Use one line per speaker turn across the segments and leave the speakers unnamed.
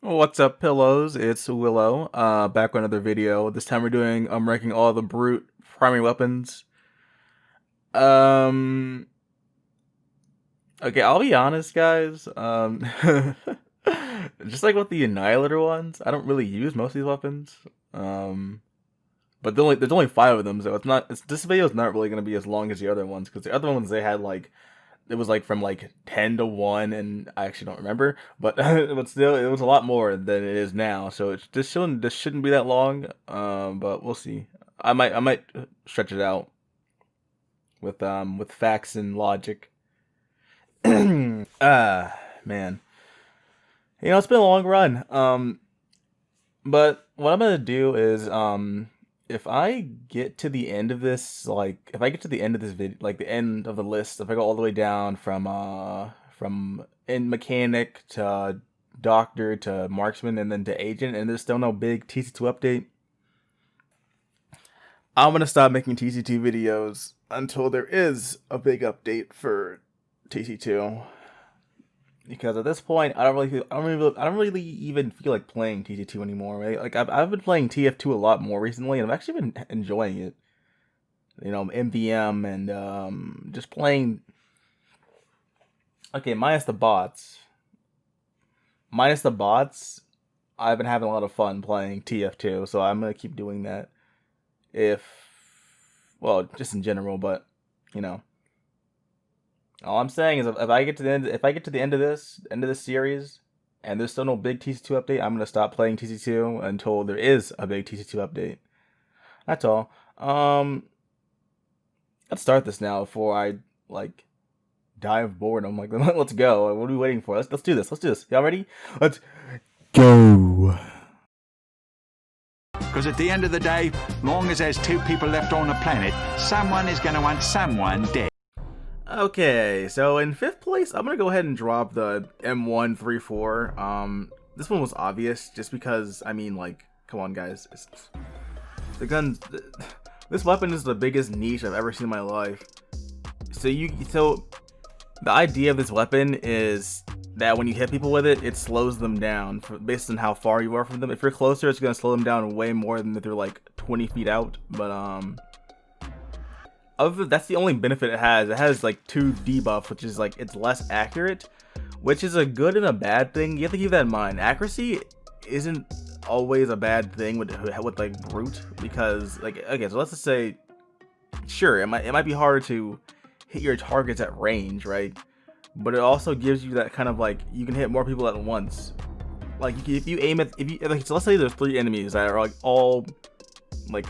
What's up, pillows? It's Willow. Back with another video. This time I'm ranking all the brute primary weapons. Um, okay, I'll be honest, guys. Just like with the Annihilator ones, I don't really use most of these weapons. But there's only 5 of them, so this video is not really gonna be as long as the other ones, because the other ones they had like it was like from like 10 to 1, and I actually don't remember, but but still it was a lot more than it is now, so this shouldn't be that long. But we'll see. I might stretch it out with facts and logic. Man, it's been a long run. But what I'm gonna do is if I get to the end of this, like if I get to the end of this video, like the end of the list, if I go all the way down from in mechanic to doctor to marksman and then to agent, and there's still no big TC2 update, I'm gonna stop making TC2 videos until there is a big update for TC2. Because at this point, I don't really even feel like playing TC2 anymore, right? Like I've been playing TF2 a lot more recently, and I've actually been enjoying it. MVM and just playing. Okay, minus the bots. I've been having a lot of fun playing TF2, so I'm gonna keep doing that. Well, just in general, but all I'm saying is, if I get to the end of this series, and there's still no big TC2 update, I'm gonna stop playing TC2 until there is a big TC2 update. That's all. Let's start this now before I die of boredom. Let's go. What are we waiting for? Let's do this. Y'all ready? Let's go.
Because at the end of the day, long as there's 2 people left on the planet, someone is going to want someone dead.
Okay, so in 5th place, I'm gonna go ahead and drop the M134. This one was obvious, just because, come on, guys. The guns. This weapon is the biggest niche I've ever seen in my life. So the idea of this weapon is that when you hit people with it, it slows them down based on how far you are from them. If you're closer, it's gonna slow them down way more than if they're like 20 feet out. But that's the only benefit it has. It has like 2 debuff, which is like it's less accurate, which is a good and a bad thing. You have to keep that in mind. Accuracy isn't always a bad thing with like brute, because okay, so let's just say, sure, it might be harder to hit your targets at range, right? But it also gives you that kind of you can hit more people at once. Like if you so let's say there's 3 enemies that are all like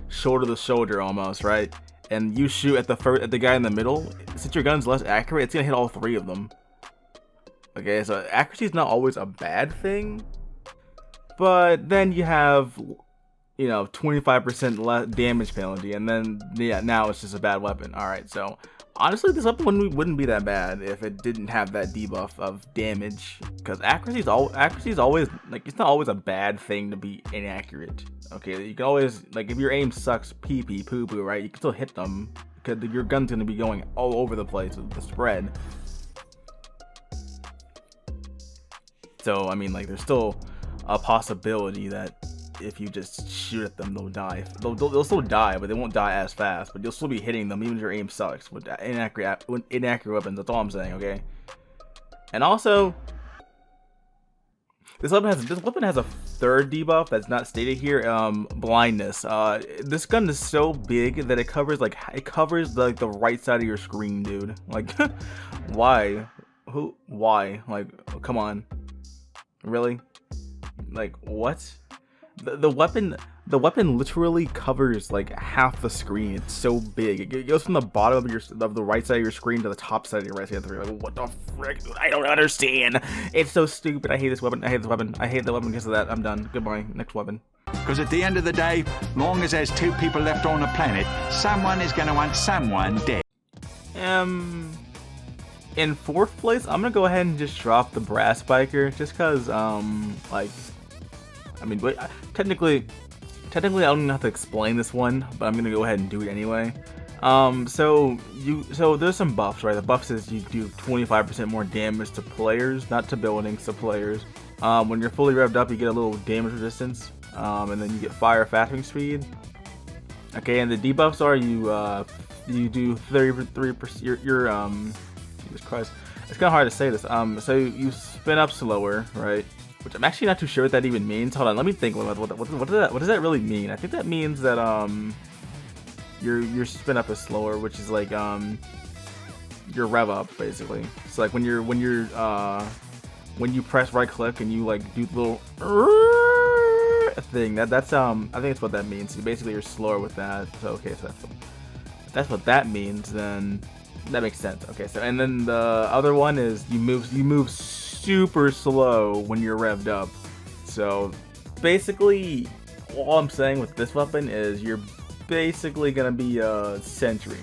shoulder to shoulder almost, right? And you shoot at the guy in the middle. Since your gun's less accurate, it's gonna hit all 3 of them. Okay, so accuracy is not always a bad thing, but then you have 25% less damage penalty, and then now it's just a bad weapon. All right, so honestly, this weapon wouldn't be that bad if it didn't have that debuff of damage, because accuracy is always it's not always a bad thing to be inaccurate. Okay, you can always, if your aim sucks pee poo poo, right, you can still hit them because your gun's gonna be going all over the place with the spread. So there's still a possibility that if you just shoot at them, they'll die. They'll still die, but they won't die as fast. But you'll still be hitting them, even if your aim sucks with inaccurate weapons. That's all I'm saying, okay? And also, this weapon has a 3rd debuff that's not stated here. Blindness. This gun is so big that it covers the right side of your screen, dude. Why? Why? Come on. Really? What? The weapon literally covers half the screen. It's so big. It goes from the bottom of the right side of your screen to the top side of your right side of the screen. What the frick? Dude, I don't understand. It's so stupid. I hate this weapon. I hate the weapon because of that. I'm done. Goodbye. Next weapon.
Because at the end of the day, long as there's 2 people left on the planet, someone is going to want someone dead.
In 4th place, I'm gonna go ahead and just drop the brass biker, just because technically I don't even have to explain this one, but I'm gonna go ahead and do it anyway. So there's some buffs, right? The buffs is you do 25% more damage to players, not to buildings, to players. When you're fully revved up, you get a little damage resistance, and then you get fire fastening speed. Okay, and the debuffs are you do 33%. Jesus Christ, it's kind of hard to say this. So you spin up slower, right? Which I'm actually not too sure what that even means. Hold on, let me think. What does that really mean? I think that means that your spin up is slower, which is like your rev up basically. So like when you press right click and you like do the little thing, that's I think it's what that means. So basically you're slower with that. So okay, so that's what that means. Then that makes sense. Okay, so and then the other one is you move super slow when you're revved up. So basically all I'm saying with this weapon is you're basically gonna be a sentry.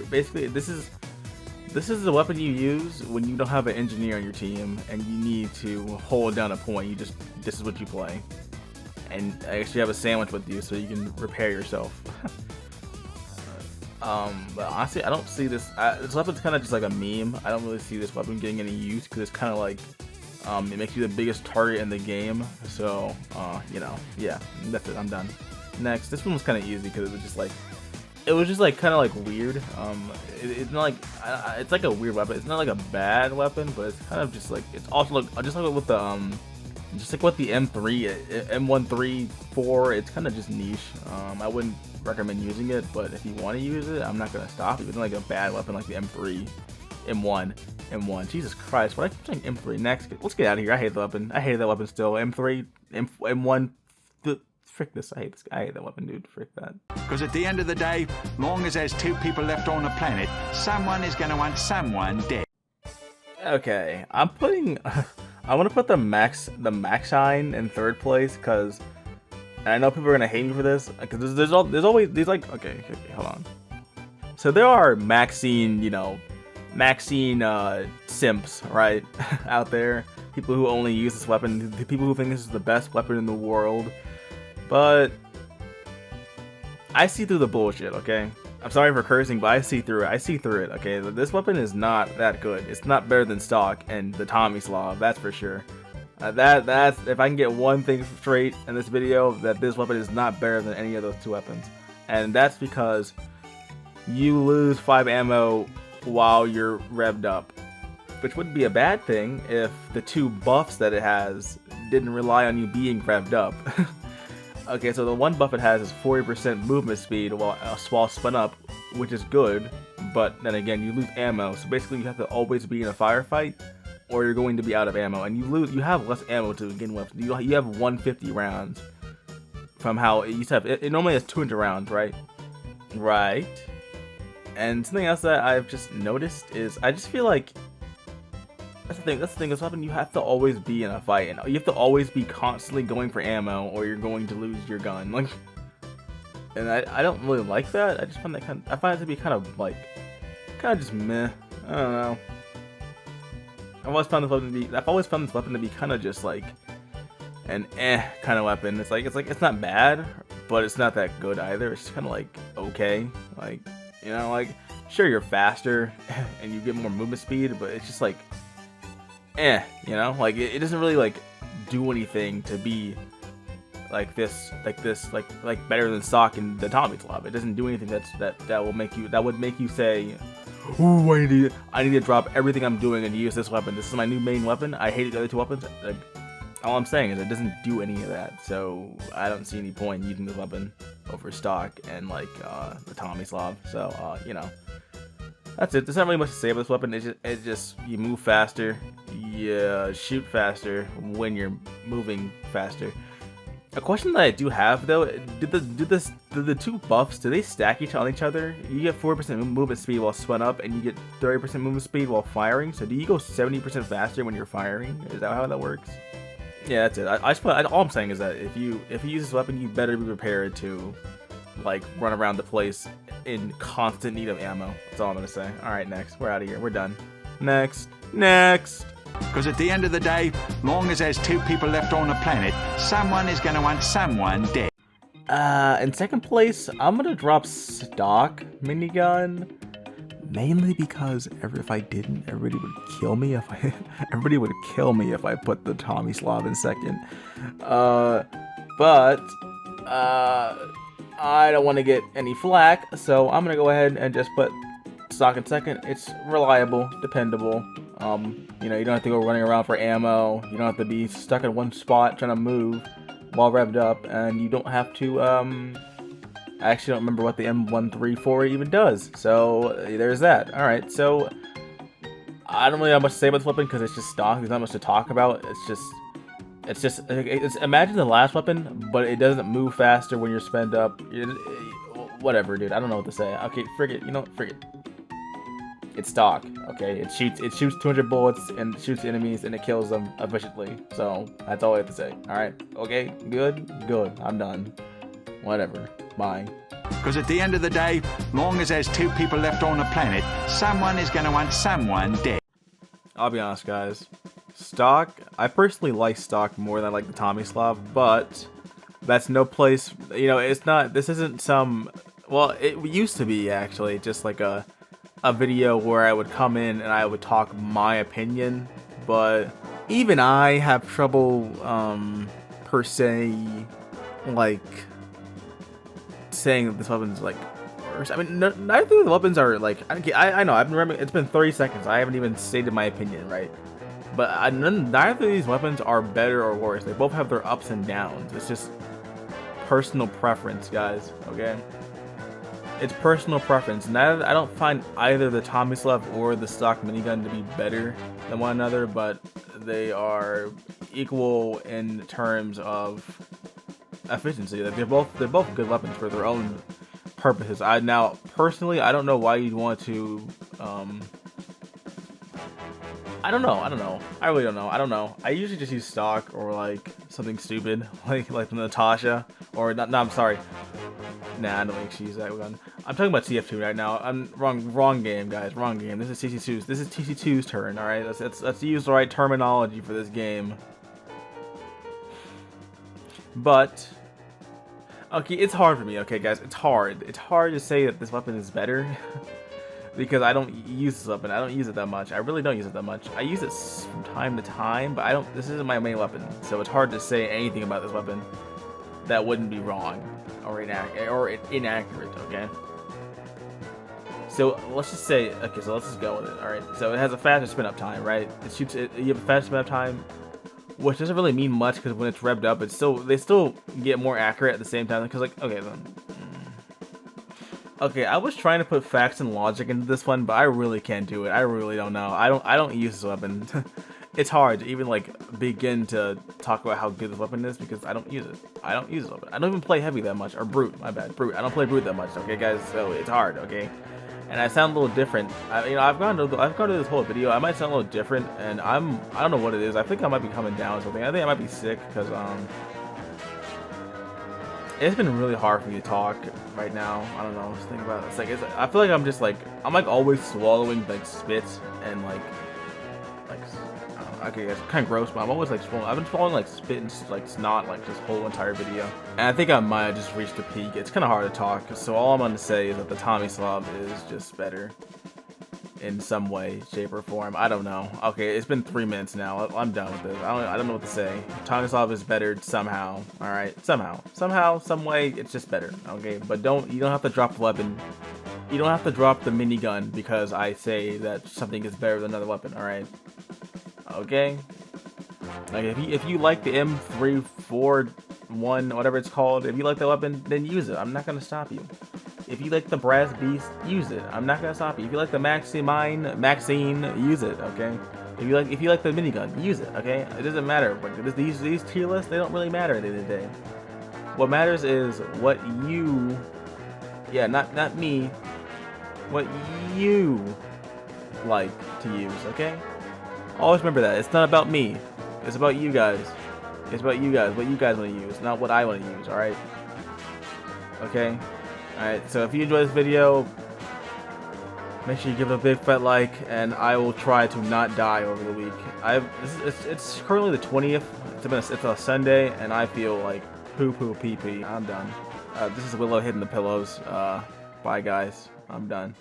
Basically, this is the weapon you use when you don't have an engineer on your team and you need to hold down a point. This is what you play, and I actually have a sandwich with you so you can repair yourself. But honestly, I don't see this. This weapon's kind of just like a meme. I don't really see this weapon getting any use because it's kind of like it makes you the biggest target in the game. So you know, yeah, that's it. I'm done. Next, this one was kind of easy because it was just like kind of like weird. It's not like it's like a weird weapon. It's not like a bad weapon, but it's kind of just like it's also like just like with the with the M3, M134. It's kind of just niche. I wouldn't recommend using it, but if you want to use it, I'm not gonna stop you. It's not like a bad weapon like the M3, M1. Jesus Christ, what I keep saying M3. Next, let's get out of here. I hate the weapon. I hate that weapon still. M3, M1. Frick this. I hate that weapon, dude. Frick that.
Because at the end of the day, long as there's two people left on the planet, someone is going to want someone dead.
Okay, I'm putting. I want to put the Maxine in third place because I know people are gonna hate me for this because there's always these like okay, hold on. So there are Maxine, Maxine simps, right, out there. People who only use this weapon. The people who think this is the best weapon in the world. But I see through the bullshit, okay? I'm sorry for cursing, but I see through it. Okay? This weapon is not that good. It's not better than stock and the Tommy Slav, that's for sure. That's if I can get one thing straight in this video, that this weapon is not better than any of those two weapons. And that's because you lose 5 ammo while you're revved up, which wouldn't be a bad thing if the two buffs that it has didn't rely on you being revved up. Okay, so the one buff it has is 40% movement speed while spun up, which is good, but then again, you lose ammo, so basically you have to always be in a firefight, or you're going to be out of ammo, and you have less ammo to begin with. You have 150 rounds from how it used to have. It normally has 200 rounds, right? Right. And something else that I've just noticed is I just feel like that's the thing. This weapon, you have to always be in a fight, and you have to always be constantly going for ammo, or you're going to lose your gun. Like, and I don't really like that. I just find that I find it to be kind of just meh. I don't know. I've always found this weapon to be kind of just like an kind of weapon. It's not bad, but it's not that good either. It's just kind of like okay, like sure you're faster and you get more movement speed, but it's just like. It doesn't really do anything to be like better than stock in the Tommy Slav. It doesn't do anything that would make you say, ooh, I need to drop everything I'm doing and use this weapon. This is my new main weapon. I hate the other two weapons. Like, all I'm saying is it doesn't do any of that. So I don't see any point in using this weapon over stock and the Tommy Slav. So that's it. There's not really much to say about this weapon. It's just you move faster, you shoot faster when you're moving faster. A question that I do have though, do the two buffs, do they stack on each other? You get 4% movement speed while spun up, and you get 30% movement speed while firing. So do you go 70% faster when you're firing? Is that how that works? Yeah, that's it. All I'm saying is that if you use this weapon, you better be prepared to run around the place in constant need of ammo. That's all I'm gonna say. Alright, next. We're out of here. We're done. Next.
Because at the end of the day, long as there's two people left on the planet, someone is gonna want someone dead.
In second place, I'm gonna drop stock minigun. Mainly because if I didn't, everybody would kill me if I everybody would kill me if I put the Tommy Slav in second. But I don't want to get any flack, so I'm gonna go ahead and just put stock in second. It's reliable, dependable. You know, you don't have to go running around for ammo. You don't have to be stuck in one spot trying to move while revved up, and you don't have to I actually don't remember what the M134 even does, so there's that. Alright, so I don't really have much to say about this weapon because it's just stock. There's not much to talk about. It's imagine the last weapon, but it doesn't move faster when you're spent up. Whatever, dude. I don't know what to say. Okay, forget. You know, forget. It's stock. Okay, it shoots 200 bullets and shoots enemies and it kills them efficiently. So that's all I have to say. All right. Okay. Good. I'm done. Whatever. Bye.
Because at the end of the day, long as there's 2 people left on the planet, someone is going to want someone dead.
I'll be honest, guys. Stock, I personally like stock more than I like the Tommy Slav, but that's no place, you know, it's not, this isn't some, well, it used to be actually just like a video where I would come in and I would talk my opinion, but even I have trouble, per se, like, saying that this weapon's like worse. I mean, neither of the weapons are like, I know, I've been remembering, it's been 30 seconds, I haven't even stated my opinion, right? But neither of these weapons are better or worse. They both have their ups and downs. It's just personal preference, guys, okay? It's personal preference. I don't find either the Tommy Slav or the stock minigun to be better than one another, but they are equal in terms of efficiency. They're both good weapons for their own purposes. Now, personally, I don't know why you'd want to, I don't know. I really don't know. I don't know. I usually just use stock or like something stupid, like the Natasha, or not. No, I'm sorry. Nah, I don't think she used that gun. I'm talking about TF2 right now. I'm wrong game, guys. Wrong game. This is TC2's. This is TC2's turn. All right. Let's use the right terminology for this game. But okay, it's hard for me. Okay, guys, it's hard. It's hard to say that this weapon is better. Because I don't use this weapon. I don't use it that much. I really don't use it that much. I use it from time to time, but this isn't my main weapon. So it's hard to say anything about this weapon that wouldn't be wrong or inaccurate, okay? So let's just say, okay, so let's just go with it, alright? So it has a faster spin up time, right? You have a faster spin up time, which doesn't really mean much because when it's revved up, they still get more accurate at the same time. Because like, okay then. Okay, I was trying to put facts and logic into this one, but I really can't do it. I really don't know. I don't use this weapon. It's hard to even like begin to talk about how good this weapon is because I don't use it. I don't use this weapon. I don't even play heavy that much, or brute. My bad, brute. I don't play brute that much. Okay, guys. So it's hard. Okay, and I sound a little different. I've gone to this whole video. I might sound a little different, and I don't know what it is. I think I might be coming down or something. I think I might be sick because it's been really hard for me to talk right now. I don't know. Just think about it. It's like I feel like I'm like always swallowing like spit and like okay, it's kind of gross, but I'm always like swallowing. I've been swallowing like spit and like snot like this whole entire video, and I think I might have just reached a peak. It's kind of hard to talk, so all I'm gonna say is that the Tommy Slav is just better in some way, shape, or form. I don't know. Okay, it's been 3 minutes now. I'm done with this. I don't know what to say. Tommy Slav is better somehow. All right, somehow, some way, it's just better. Okay, but you don't have to drop the weapon. You don't have to drop the minigun because I say that something is better than another weapon. All right. Okay. Like if you like the M341, whatever it's called, if you like that weapon, then use it. I'm not gonna stop you. If you like the Brass Beast, use it. I'm not gonna stop you. If you like the Maxine, use it. Okay. If you like the minigun, use it. Okay. It doesn't matter. These tier lists, they don't really matter at the end of the day. What matters is what you, yeah, not me, what you like to use. Okay. Always remember that. It's not about me. It's about you guys. It's about you guys. What you guys want to use, not what I want to use. All right. Okay. Alright, so if you enjoyed this video, make sure you give it a big fat like, and I will try to not die over the week. It's currently the 20th. It's a Sunday, and I feel like poo pee pee. I'm done. This is Willow hitting the pillows. Bye guys. I'm done.